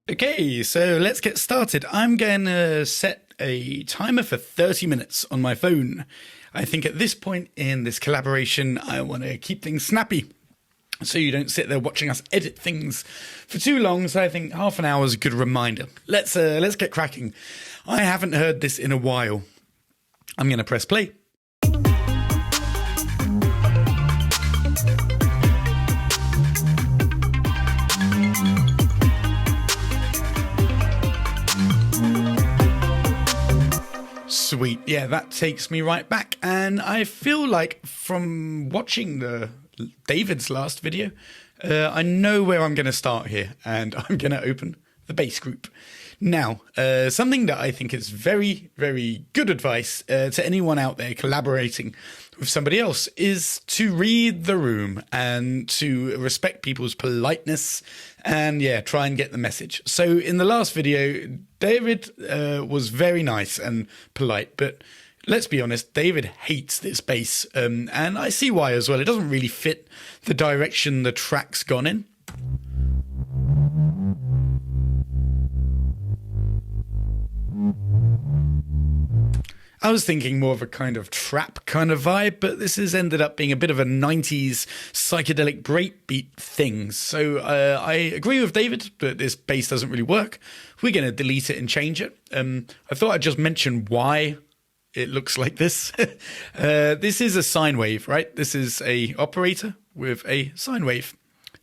Okay, so let's get started. I'm going to set a timer for 30 minutes on my phone. I think at this point in this collaboration, I want to keep things snappy, so you don't sit there watching us edit things for too long. So I think half an hour is a good reminder. Let's get cracking. I haven't heard this in a while. I'm going to press play. Sweet. Yeah, that takes me right back. And I feel like from watching David's last video, I know where I'm going to start here, and I'm going to open the bass group. Now, something that I think is very, very good advice to anyone out there collaborating with somebody else is to read the room and to respect people's politeness and, yeah, try and get the message. So in the last video, David was very nice and polite, but let's be honest, David hates this bass, and I see why as well. It doesn't really fit the direction the track's gone in. I was thinking more of a kind of trap kind of vibe, but this has ended up being a bit of a 90s psychedelic breakbeat thing. So I agree with David that this bass doesn't really work. We're going to delete it and change it. I thought I'd just mention why it looks like this. This is a sine wave, right? This is a operator with a sine wave.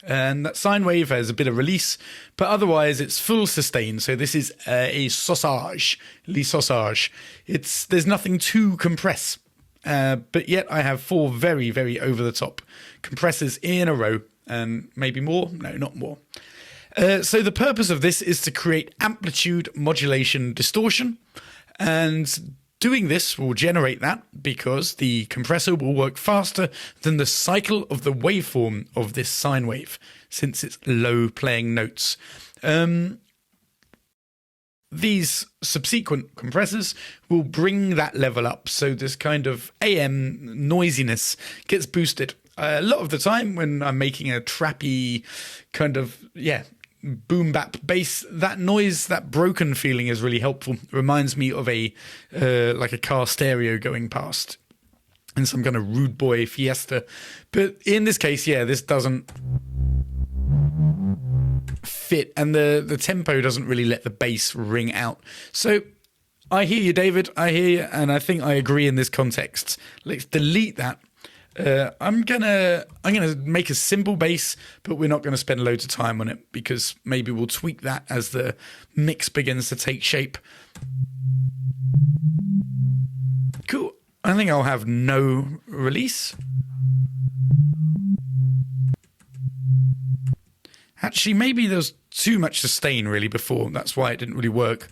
And that sine wave has a bit of release, but otherwise it's full sustain. So this is a sausage, le sausage. There's nothing to compress, but yet I have 4 very, very over-the-top compressors in a row, and maybe more. No, not more. So the purpose of this is to create amplitude modulation distortion, and doing this will generate that because the compressor will work faster than the cycle of the waveform of this sine wave, since it's low playing notes. These subsequent compressors will bring that level up, so this kind of AM noisiness gets boosted. A lot of the time when I'm making a trappy kind of, boom bap bass, that noise, that broken feeling is really helpful. It reminds me of like a car stereo going past in some kind of rude boy fiesta. But in this case, this doesn't fit, and the tempo doesn't really let the bass ring out. So I hear you, David, I hear you, and I think I agree in this context. Let's delete that. I'm gonna make a simple bass, but we're not gonna spend loads of time on it because maybe we'll tweak that as the mix begins to take shape. Cool. I think I'll have no release. Actually, maybe there's too much sustain really before. That's why it didn't really work.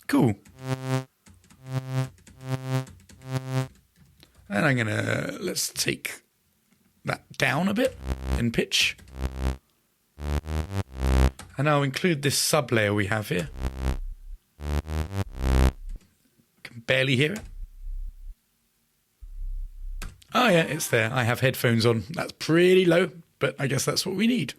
Cool. And let's take that down a bit in pitch. And I'll include this sub layer we have here. Can barely hear it. Oh yeah, it's there. I have headphones on. That's pretty low, but I guess that's what we need.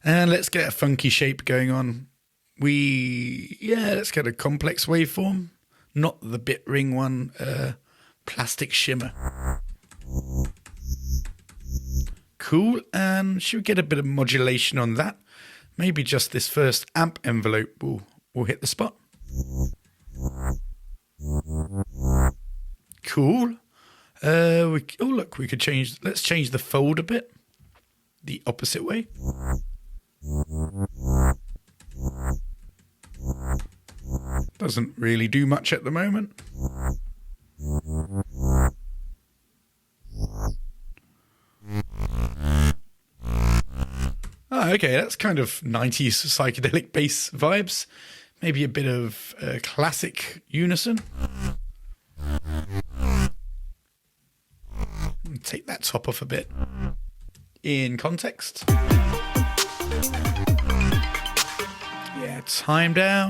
And let's get a funky shape going on. Let's get a complex waveform, not the bit ring one, plastic shimmer. Cool, and should we get a bit of modulation on that? Maybe just this first amp envelope will hit the spot. Cool. Look, we could let's change the fold a bit, the opposite way. Doesn't really do much at the moment. Oh, okay, that's kind of 90s psychedelic bass vibes. Maybe a bit of classic unison. Take that top off a bit. In context. Yeah, time down.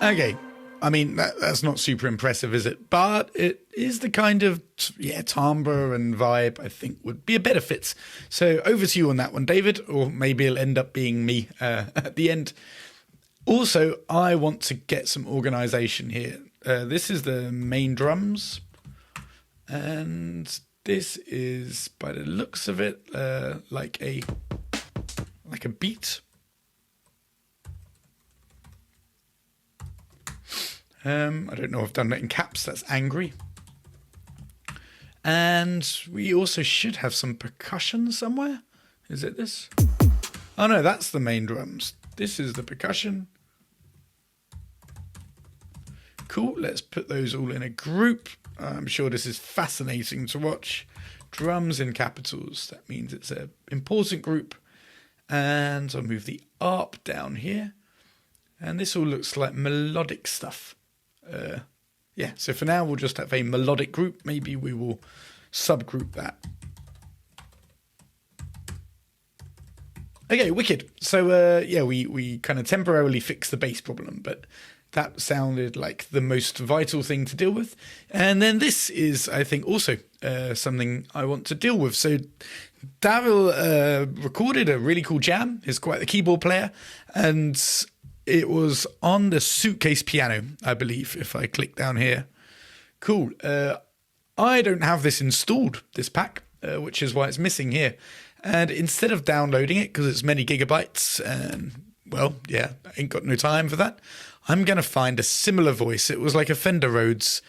Okay, I mean, that's not super impressive, is it? But it is the kind of, timbre and vibe I think would be a better fit. So over to you on that one, David, or maybe it'll end up being me at the end. Also, I want to get some organisation here. This is the main drums, and this is, by the looks of it, like a beat. I don't know if I've done that in caps. That's angry. And we also should have some percussion somewhere. Is it this? Oh no, that's the main drums. This is the percussion. Cool, let's put those all in a group. I'm sure this is fascinating to watch. Drums in capitals. That means it's an important group. And I'll move the ARP down here. And this all looks like melodic stuff. So for now we'll just have a melodic group. Maybe we will subgroup that. Okay, wicked. So we kind of temporarily fixed the bass problem, but that sounded like the most vital thing to deal with. And then this is, I think, also something I want to deal with. So Daryl recorded a really cool jam. He's quite the keyboard player, and it was on the suitcase piano, I believe, if I click down here. Cool. I don't have this installed, this pack, which is why it's missing here. And instead of downloading it, because it's many gigabytes, and, I ain't got no time for that, I'm going to find a similar voice. It was like a Fender Rhodes.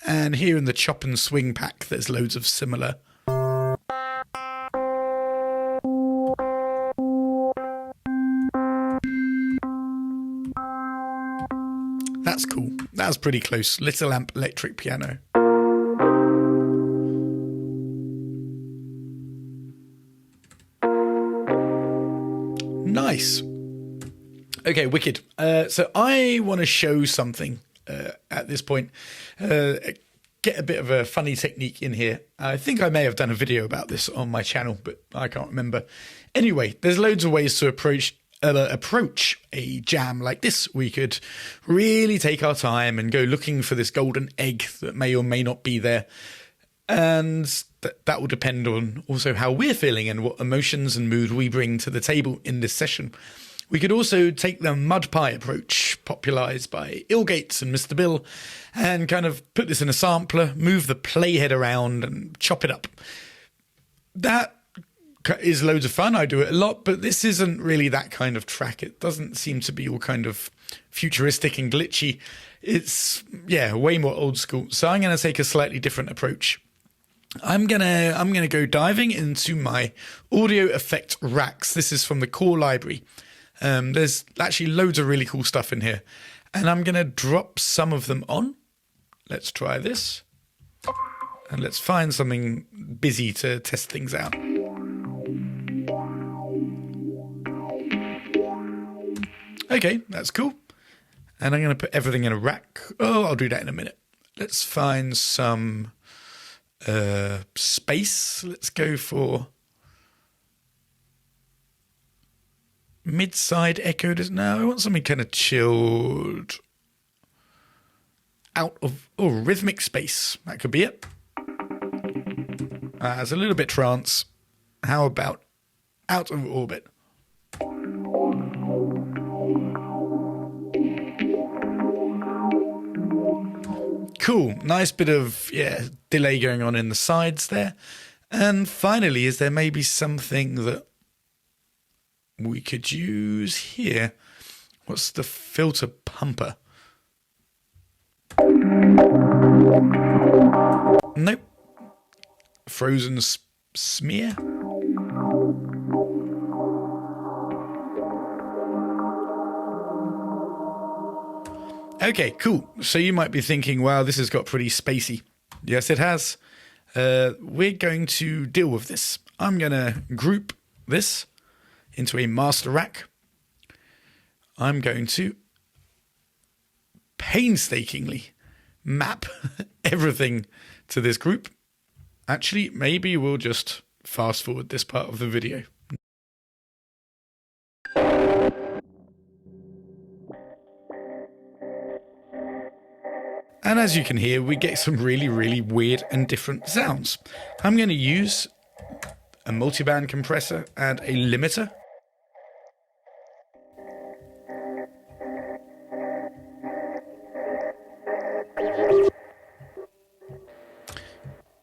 And here in the Chop and Swing pack, there's loads of similar. That's cool. That was pretty close. Little Amp electric piano. Nice. Okay, wicked. So I want to show something at this point. Get a bit of a funny technique in here. I think I may have done a video about this on my channel, but I can't remember. Anyway, there's loads of ways to approach a jam like this. We could really take our time and go looking for this golden egg that may or may not be there. And that will depend on also how we're feeling and what emotions and mood we bring to the table in this session. We could also take the mud pie approach, popularised by Ilgates and Mr. Bill, and kind of put this in a sampler, move the playhead around and chop it up. That is loads of fun. I do it a lot, but this isn't really that kind of track. It doesn't seem to be all kind of futuristic and glitchy. It's, way more old school. So I'm going to take a slightly different approach. I'm gonna go diving into my audio effect racks. This is from the core library. There's actually loads of really cool stuff in here, and I'm gonna drop some of them on. Let's try this, and let's find something busy to test things out. Okay, that's cool. And I'm gonna put everything in a rack. Oh, I'll do that in a minute. Let's find some space. Let's go for mid-side echo. No, I want something kind of chilled out of rhythmic space. That could be it. It's a little bit trance. How about out of orbit? Cool. Nice bit of delay going on in the sides there. And finally, is there maybe something that we could use here? What's the filter pumper? Nope. Frozen smear? Okay, cool. So you might be thinking, wow, this has got pretty spacey. Yes, it has. We're going to deal with this. I'm going to group this into a master rack. I'm going to painstakingly map everything to this group. Actually, maybe we'll just fast forward this part of the video. And as you can hear, we get some really, really weird and different sounds. I'm going to use a multiband compressor and a limiter.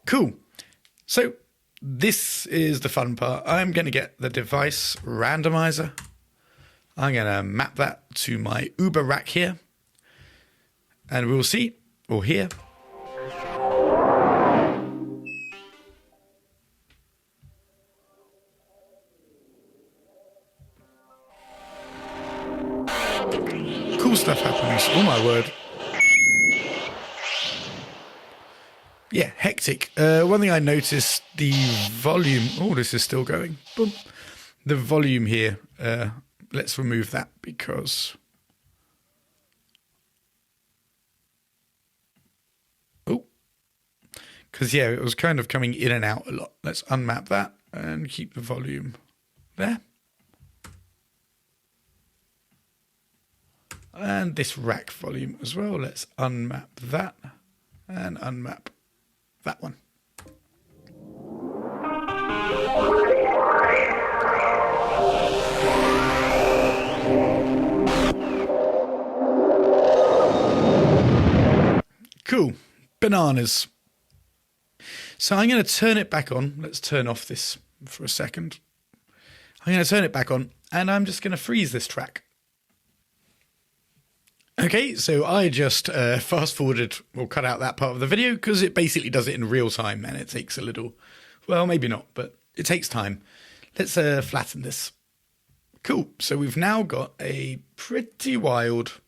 Cool. So this is the fun part. I'm going to get the device randomizer. I'm going to map that to my Uber rack here. And we'll see, or hear, cool stuff happens. Oh my word. Yeah, hectic. One thing I noticed, the volume. Oh, this is still going. Boom. The volume here. Let's remove that because. Oh. Because, yeah, it was kind of coming in and out a lot. Let's unmap that and keep the volume there. And this rack volume as well. Let's unmap that and unmap that one. Cool. Bananas. So I'm going to turn it back on. Let's turn off this for a second. I'm going to turn it back on and I'm just going to freeze this track. Okay, so I just fast forwarded or cut out that part of the video because it basically does it in real time and it takes a little, well, maybe not, but it takes time. Let's flatten this. Cool, so we've now got a pretty wild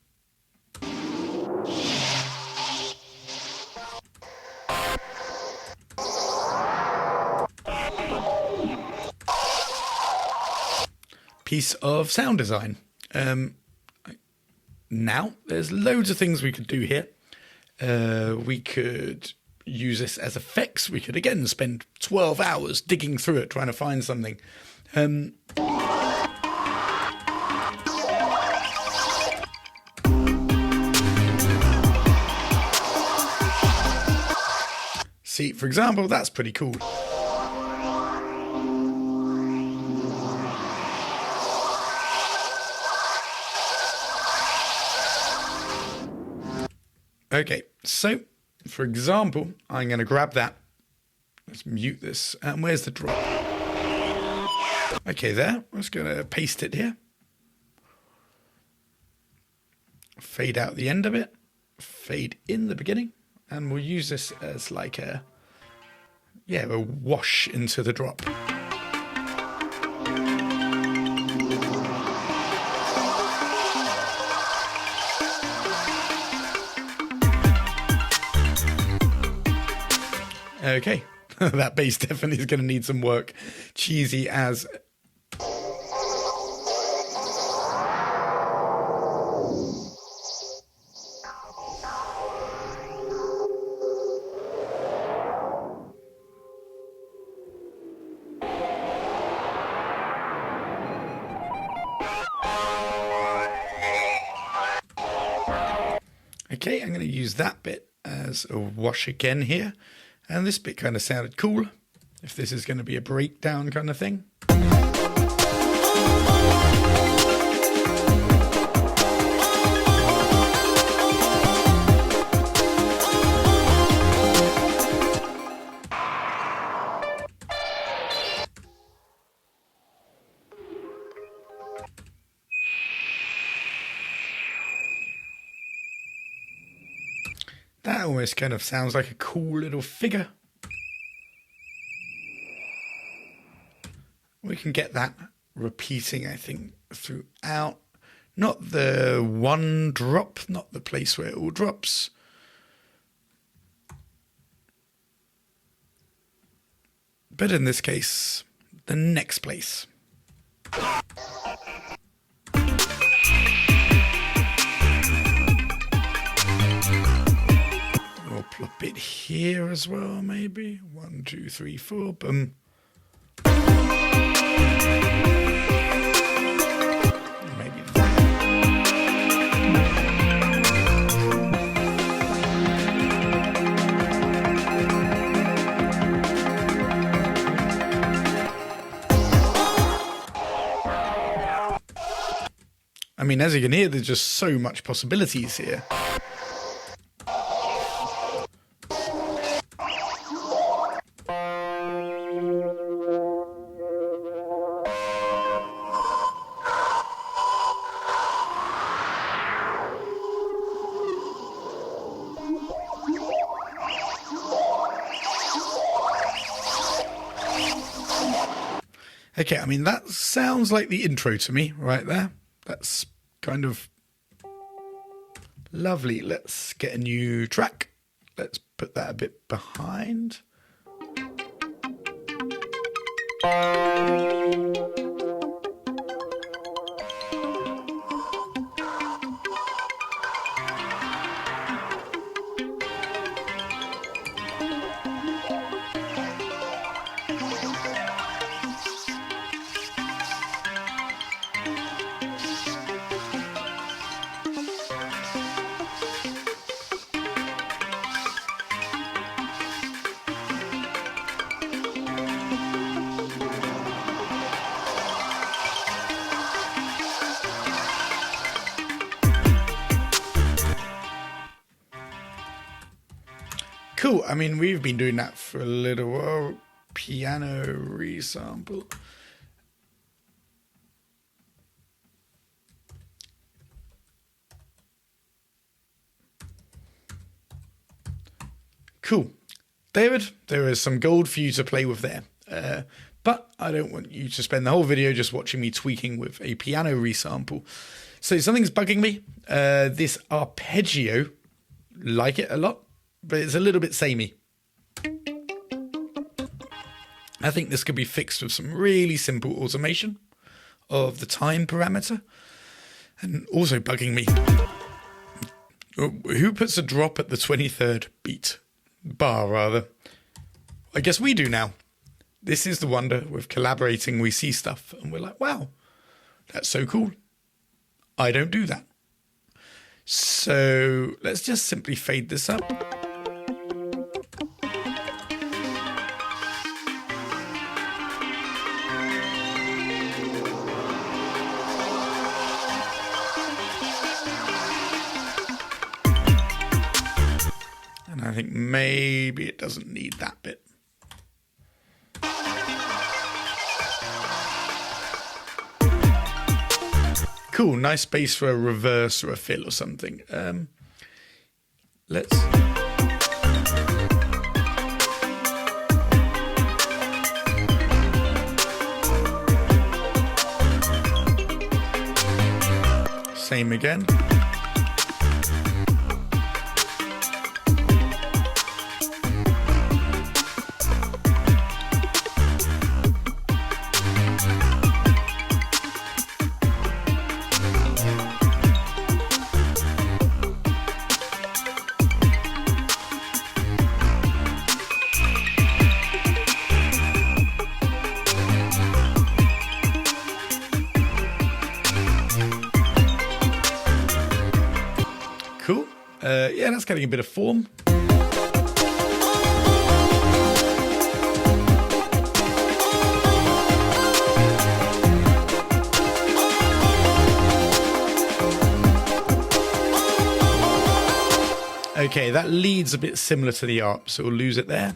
piece of sound design. Now, there's loads of things we could do here. We could use this as effects. We could, again, spend 12 hours digging through it, trying to find something. See, for example, that's pretty cool. Okay, so, for example, I'm going to grab that. Let's mute this. And where's the drop? Okay, there. I'm just going to paste it here. Fade out the end of it. Fade in the beginning. And we'll use this as like a wash into the drop. Okay, that bass definitely is going to need some work. Cheesy as... Okay, I'm going to use that bit as a wash again here. And this bit kind of sounded cool, if this is going to be a breakdown kind of thing. That almost kind of sounds like a cool little figure. We can get that repeating, I think, throughout. Not the one drop, not the place where it all drops. But in this case, the next place. We'll plop it here as well, maybe. 1, 2, 3, 4, boom. Maybe that. I mean, as you can hear, there's just so much possibilities here. Okay, I mean, that sounds like the intro to me right there. That's kind of lovely. Let's get a new track. Let's put that a bit behind. Cool. I mean, we've been doing that for a little while. Piano resample. Cool. David, there is some gold for you to play with there. But I don't want you to spend the whole video just watching me tweaking with a piano resample. So something's bugging me. This arpeggio, like it a lot, but it's a little bit samey. I think this could be fixed with some really simple automation of the time parameter. And also bugging me, who puts a drop at the 23rd beat? Bar, rather. I guess we do now. This is the wonder with collaborating. We see stuff and we're like, wow, that's so cool. I don't do that. So let's just simply fade this up. And I think maybe it doesn't need that bit. Cool, nice space for a reverse or a fill or something. Let's... Same again. Cool. Yeah, that's getting a bit of form. Okay, that leads a bit similar to the ARP, so we'll lose it there.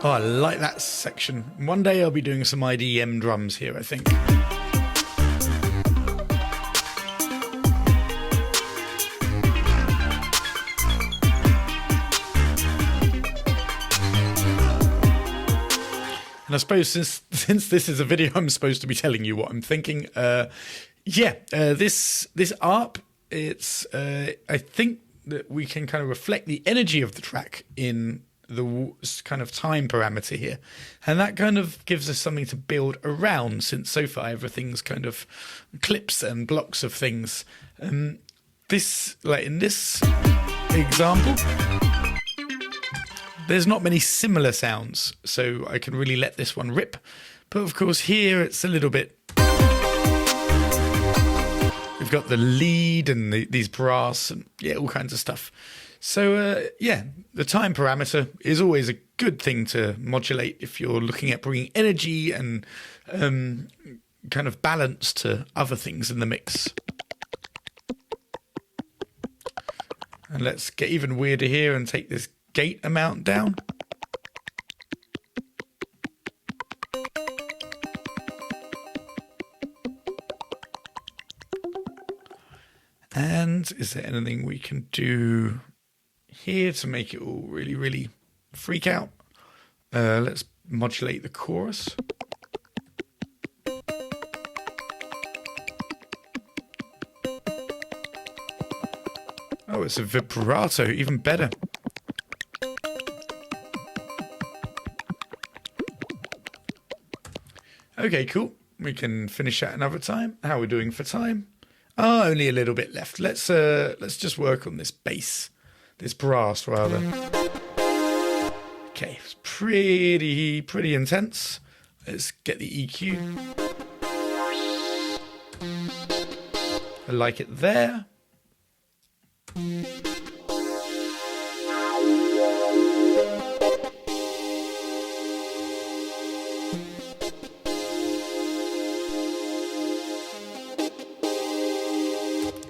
Oh, I like that section. One day I'll be doing some IDM drums here, I think. And I suppose since this is a video, I'm supposed to be telling you what I'm thinking. This ARP, it's I think that we can kind of reflect the energy of the track in the kind of time parameter here, and that kind of gives us something to build around, since so far everything's kind of clips and blocks of things. This, like in this example, there's not many similar sounds, so I can really let this one rip. But of course here it's a little bit, we've got the lead and these brass and all kinds of stuff. So the time parameter is always a good thing to modulate if you're looking at bringing energy and kind of balance to other things in the mix. And let's get even weirder here and take this gate amount down. And is there anything we can do here to make it all really, really freak out? Let's modulate the chorus. Oh, it's a vibrato, even better. Okay, cool. We can finish that another time. How are we doing for time? Oh, only a little bit left. Let's just work on this bass, this brass rather. Okay, it's pretty intense. Let's get the EQ. I like it there.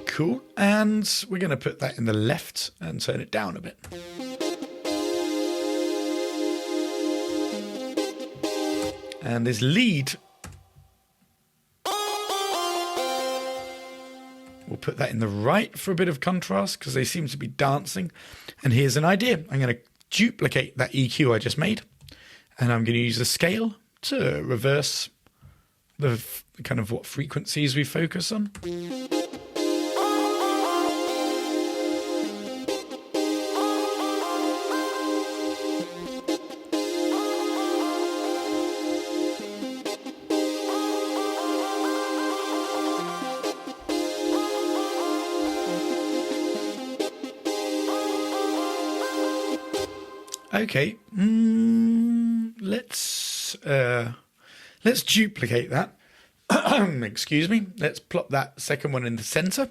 Cool, and we're going to put that in the left and turn it down a bit. And this lead, we'll put that in the right for a bit of contrast because they seem to be dancing. And here's an idea. I'm going to duplicate that EQ I just made, and I'm going to use the scale to reverse the kind of what frequencies we focus on. Okay, let's duplicate that. Excuse me. Let's plop that second one in the center.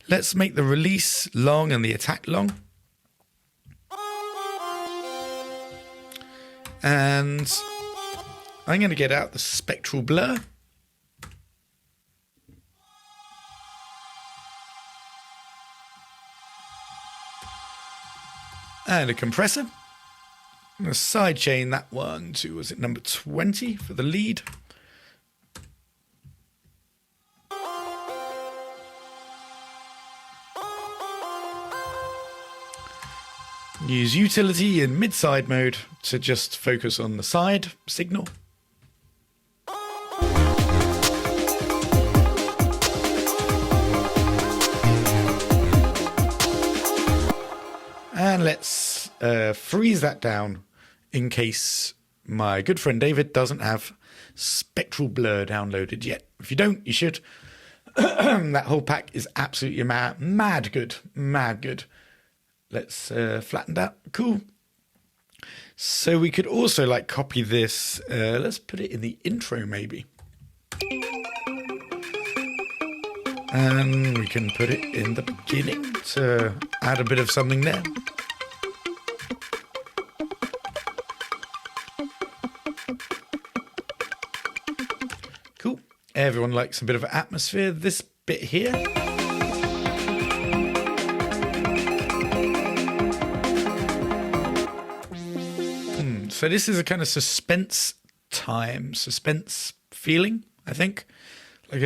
Let's make the release long and the attack long. And I'm going to get out the spectral blur. And a compressor. I'm going to sidechain that one to, was it number 20 for the lead? Use utility in mid-side mode to just focus on the side signal. And let's freeze that down in case my good friend David doesn't have spectral blur downloaded yet. If you don't, you should. That whole pack is absolutely mad good. Let's flatten that. Cool. So we could also like copy this. Let's put it in the intro maybe. And we can put it in the beginning to add a bit of something there. Cool. Everyone likes a bit of atmosphere. This bit here. So this is a kind of suspense feeling, I think, like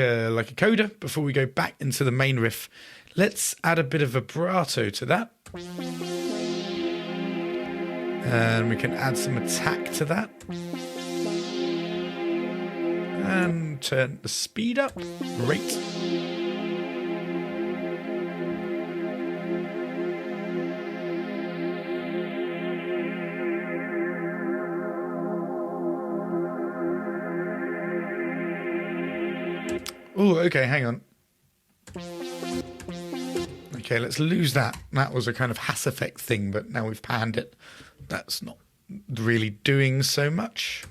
a coda before we go back into the main riff. Let's add a bit of vibrato to that. And we can add some attack to that. And turn the speed up. Great. Oh, okay, hang on. Okay, let's lose that. That was a kind of Hass effect thing, but now we've panned it. That's not really doing so much.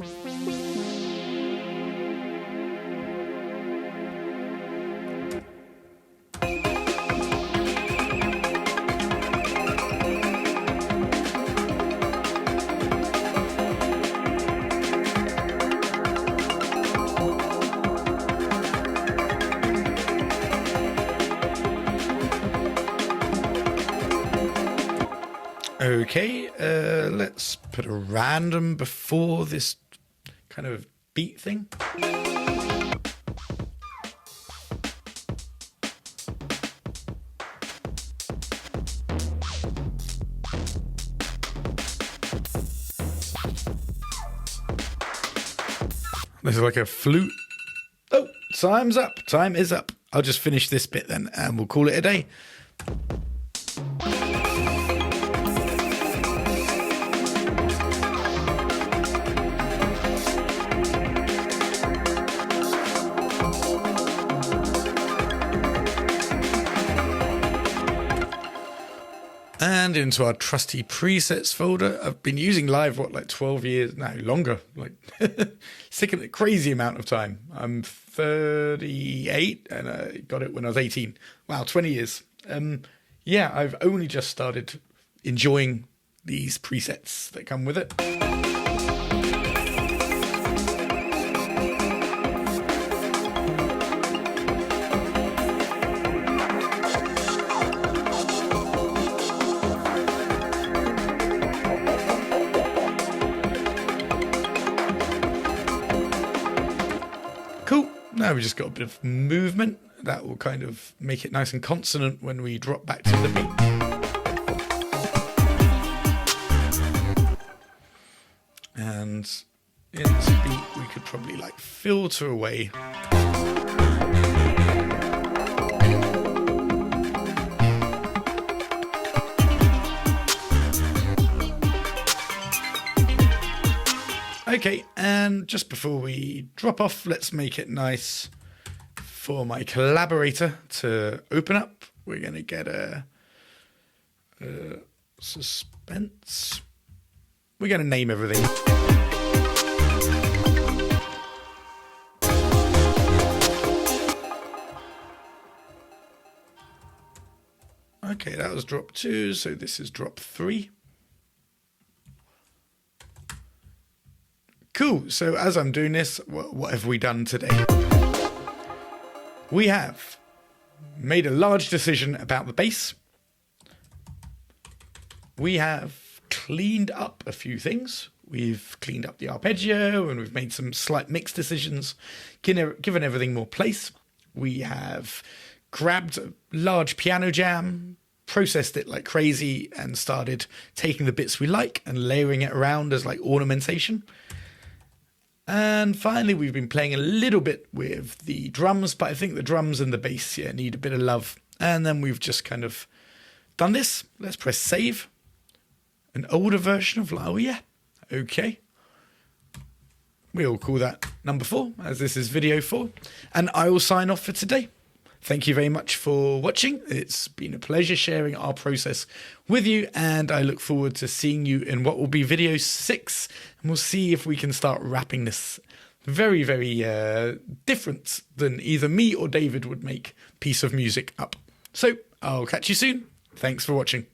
Okay, let's put a random before this kind of beat thing. There's like a flute. Oh, time's up. Time is up. I'll just finish this bit then and we'll call it a day. And into our trusty presets folder. I've been using Live, like 12 years? No, longer. Like, sick of the crazy amount of time. I'm 38 and I got it when I was 18. Wow, 20 years. Yeah, I've only just started enjoying these presets that come with it. Cool. Now we've just got a bit of movement. That will kind of make it nice and consonant when we drop back to the beat. And in this beat, we could probably like filter away. Okay, and just before we drop off, let's make it nice for my collaborator to open up. We're going to get a suspense. We're going to name everything. Okay, that was drop 2, so this is drop 3. Cool, so as I'm doing this, what have we done today? We have made a large decision about the bass. We have cleaned up a few things. We've cleaned up the arpeggio and we've made some slight mix decisions, given everything more place. We have grabbed a large piano jam, processed it like crazy and started taking the bits we like and layering it around as like ornamentation. And finally, we've been playing a little bit with the drums, but I think the drums and the bass need a bit of love. And then we've just kind of done this. Let's press save. An older version of, oh yeah, okay. We'll call that number 4, as this is video 4. And I will sign off for today. Thank you very much for watching. It's been a pleasure sharing our process with you, and I look forward to seeing you in what will be video 6, and we'll see if we can start wrapping this very, very different than either me or David would make piece of music up. So I'll catch you soon. Thanks for watching.